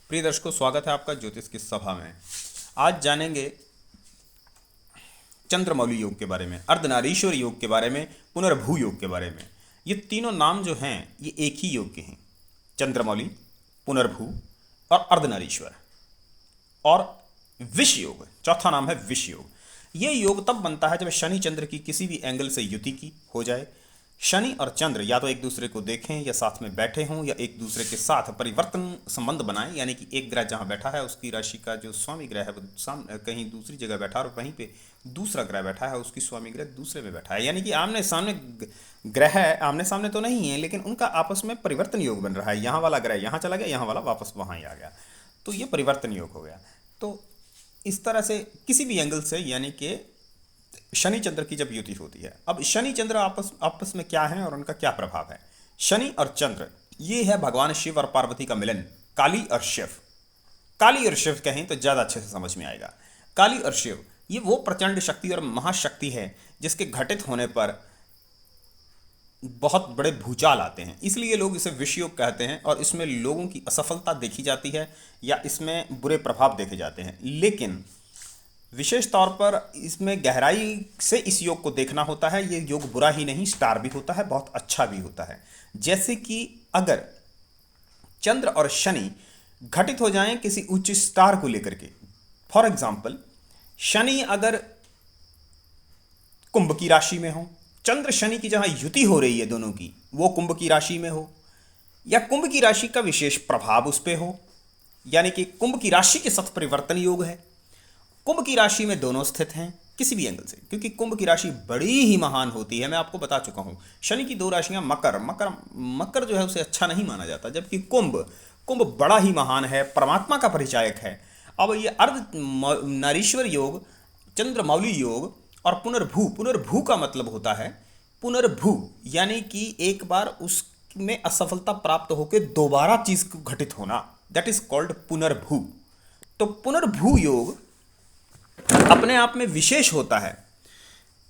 प्रिय दर्शकों, स्वागत है आपका ज्योतिष की सभा में। आज जानेंगे चंद्रमौली योग के बारे में, अर्धनारीश्वर योग के बारे में, पुनर्भू योग के बारे में। ये तीनों नाम जो हैं ये एक ही योग के हैं। चंद्रमौली, पुनर्भू और अर्धनारीश्वर। और विष योग, चौथा नाम है विष योग। ये योग तब बनता है जब शनि चंद्र की किसी भी एंगल से युति की हो जाए। शनि और चंद्र या तो एक दूसरे को देखें या साथ में बैठे हों या एक दूसरे के साथ परिवर्तन संबंध बनाएं, यानी कि एक ग्रह जहां बैठा है उसकी राशि का जो स्वामी ग्रह है वो कहीं दूसरी जगह बैठा है और वहीं पे दूसरा ग्रह बैठा है, उसकी स्वामी ग्रह दूसरे में बैठा है। यानी कि आमने सामने ग्रह है, आमने सामने तो नहीं है लेकिन उनका आपस में परिवर्तन योग बन रहा है। यहाँ वाला ग्रह यहाँ चला गया, यहाँ वाला वापस वहाँ ही आ गया, तो ये परिवर्तन योग हो गया। तो इस तरह से किसी भी एंगल से, यानी कि शनि चंद्र की जब युति होती है। अब शनि चंद्र आपस आपस में क्या है और उनका क्या प्रभाव है। शनि और चंद्र ये है भगवान शिव और पार्वती का मिलन, काली और शिव। काली और शिव कहें तो ज़्यादा अच्छे से समझ में आएगा। काली और शिव ये वो प्रचंड शक्ति और महाशक्ति है जिसके घटित होने पर बहुत बड़े भूचाल आते हैं, इसलिए लोग इसे विषयोग कहते हैं। और इसमें लोगों की असफलता देखी जाती है या इसमें बुरे प्रभाव देखे जाते हैं, लेकिन विशेष तौर पर इसमें गहराई से इस योग को देखना होता है। ये योग बुरा ही नहीं, स्टार भी होता है, बहुत अच्छा भी होता है। जैसे कि अगर चंद्र और शनि घटित हो जाएं किसी उच्च स्टार को लेकर के, फॉर एग्जाम्पल शनि अगर कुंभ की राशि में हो, चंद्र शनि की जहां युति हो रही है दोनों की वो कुंभ की राशि में हो, या कुंभ की राशि का विशेष प्रभाव उस पर हो, यानी कि कुंभ की राशि के साथ परिवर्तन योग है। कुंभ की राशि में दोनों स्थित हैं किसी भी एंगल से, क्योंकि कुंभ की राशि बड़ी ही महान होती है। मैं आपको बता चुका हूं, शनि की दो राशियां मकर मकर मकर जो है उसे अच्छा नहीं माना जाता, जबकि कुंभ कुंभ बड़ा ही महान है, परमात्मा का परिचायक है। अब ये अर्ध नारीश्वर योग, चंद्रमौली योग और पुनर्भू, पुनर्भू का मतलब होता है पुनर्भू, यानी कि एक बार उसमें असफलता प्राप्त होकर दोबारा चीज को घटित होना, दैट इज कॉल्ड पुनर्भू। तो पुनर्भू योग अपने आप में विशेष होता है।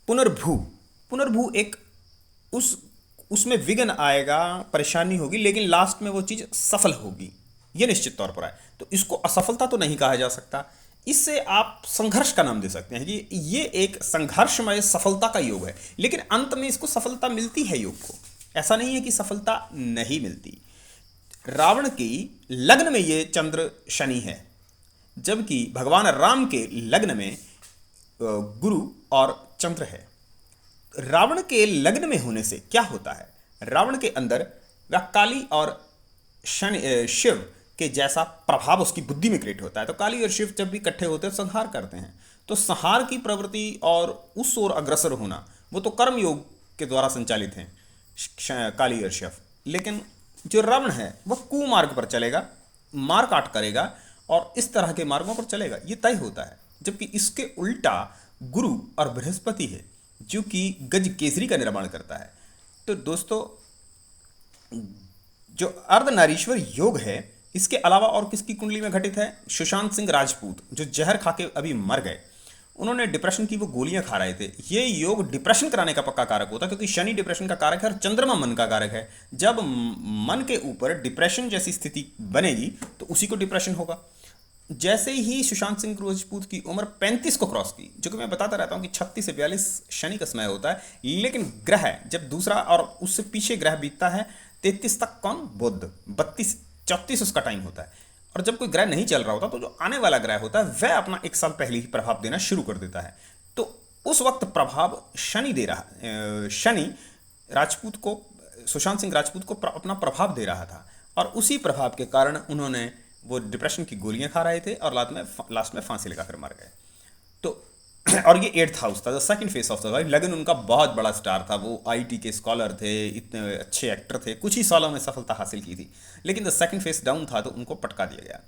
पुनर्भू पुनर्भू एक उस उसमें विघ्न आएगा, परेशानी होगी, लेकिन लास्ट में वो चीज सफल होगी, ये निश्चित तौर पर है। तो इसको असफलता तो नहीं कहा जा सकता, इससे आप संघर्ष का नाम दे सकते हैं कि ये एक संघर्षमय सफलता का योग है, लेकिन अंत में इसको सफलता मिलती है योग को। ऐसा नहीं है कि सफलता नहीं मिलती। रावण की लग्न में ये चंद्र शनि है, जबकि भगवान राम के लग्न में गुरु और चंद्र है। रावण के लग्न में होने से क्या होता है, रावण के अंदर वह काली और शनि शिव के जैसा प्रभाव उसकी बुद्धि में क्रिएट होता है। तो काली और शिव जब भी इकट्ठे होते हैं संहार करते हैं, तो संहार की प्रवृत्ति और उस ओर अग्रसर होना वो तो कर्म योग के द्वारा संचालित हैं काली और शिव। लेकिन जो रावण है वह कुमार्ग पर चलेगा, मार काट करेगा और इस तरह के मार्गों पर चलेगा, ये तय होता है। जबकि इसके उल्टा गुरु और बृहस्पति है जो कि गज केसरी का निर्माण करता है। तो दोस्तों, जो अर्धनारीश्वर योग है इसके अलावा और किसकी कुंडली में घटित है, सुशांत सिंह राजपूत जो जहर खा के अभी मर गए, उन्होंने डिप्रेशन की वो गोलियां खा रहे थे। ये योग डिप्रेशन कराने का पक्का कारक होता है, क्योंकि शनि डिप्रेशन का कारक है और चंद्रमा मन का कारक है। जब मन के ऊपर डिप्रेशन जैसी स्थिति बनेगी तो उसी को डिप्रेशन होगा। जैसे ही सुशांत सिंह राजपूत की उम्र 35 को क्रॉस की, जो कि मैं बताता रहता हूं कि 36 से 42 शनि का समय होता है, लेकिन ग्रह जब दूसरा और उससे पीछे ग्रह बीतता है 33 तक, कौन, बुध, 32 34 उसका टाइम होता है। और जब कोई ग्रह नहीं चल रहा होता तो जो आने वाला ग्रह होता है वह अपना एक साल पहले ही प्रभाव देना शुरू कर देता है। तो उस वक्त प्रभाव शनि दे रहा, शनि राजपूत को, सुशांत सिंह राजपूत को अपना प्रभाव दे रहा था, और उसी प्रभाव के कारण उन्होंने वो डिप्रेशन की गोलियां खा रहे थे और लास्ट में फांसी लगाकर मर गए। तो और ये 8th हाउस था, the second face of the life. लगन उनका बहुत बड़ा स्टार था, वो आईटी के स्कॉलर थे, इतने अच्छे एक्टर थे, कुछ ही सालों में सफलता हासिल की थी, लेकिन द सेकंड फेस डाउन था तो उनको पटका दिया गया।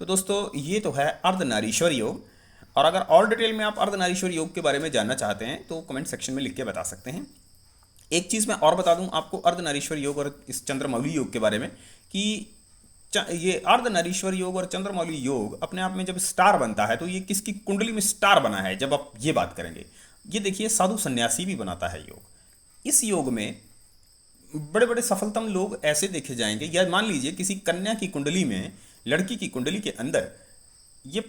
तो दोस्तों, ये तो है अर्धनारीश्वर योग। और अगर और डिटेल में आप अर्धनारीश्वर योग के बारे में जानना चाहते हैं तो कमेंट सेक्शन में लिख के बता सकते हैं। एक चीज़ मैं और बता दूं आपको अर्धनारीश्वर योग और इस चंद्रमौली योग के बारे में, कि ये अर्धनारीश्वर योग और चंद्रमौली योग अपने आप में जब स्टार बनता है तो ये किसकी कुंडली में स्टार बना है, जब आप ये बात करेंगे। ये देखिए, साधु सन्यासी भी बनाता है योग। इस योग में बड़े बड़े सफलतम लोग ऐसे देखे जाएंगे, या मान लीजिए किसी कन्या की कुंडली में लड़की की कुंडली के अंदर ये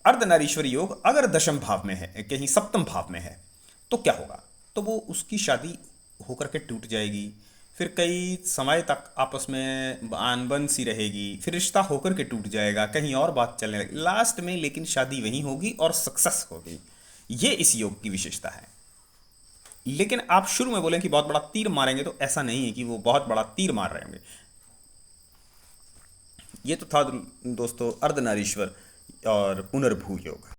अर्धनारीश्वरी योग अगर दशम भाव में है, कहीं सप्तम भाव में है, तो क्या होगा? तो वो उसकी शादी होकर के टूट जाएगी, फिर कई समय तक आपस में अनबन सी रहेगी, फिर रिश्ता होकर के टूट जाएगा, कहीं और बात चलने लगी, लास्ट में लेकिन शादी वहीं होगी और सक्सेस होगी। ये इस योग की विशेषता है। लेकिन आप शुरू में बोलें कि बहुत बड़ा तीर मारेंगे, तो ऐसा नहीं है कि वो बहुत बड़ा तीर मार रहे होंगे। ये तो था दोस्तों अर्धनारीश्वर और पुनर्भू योग।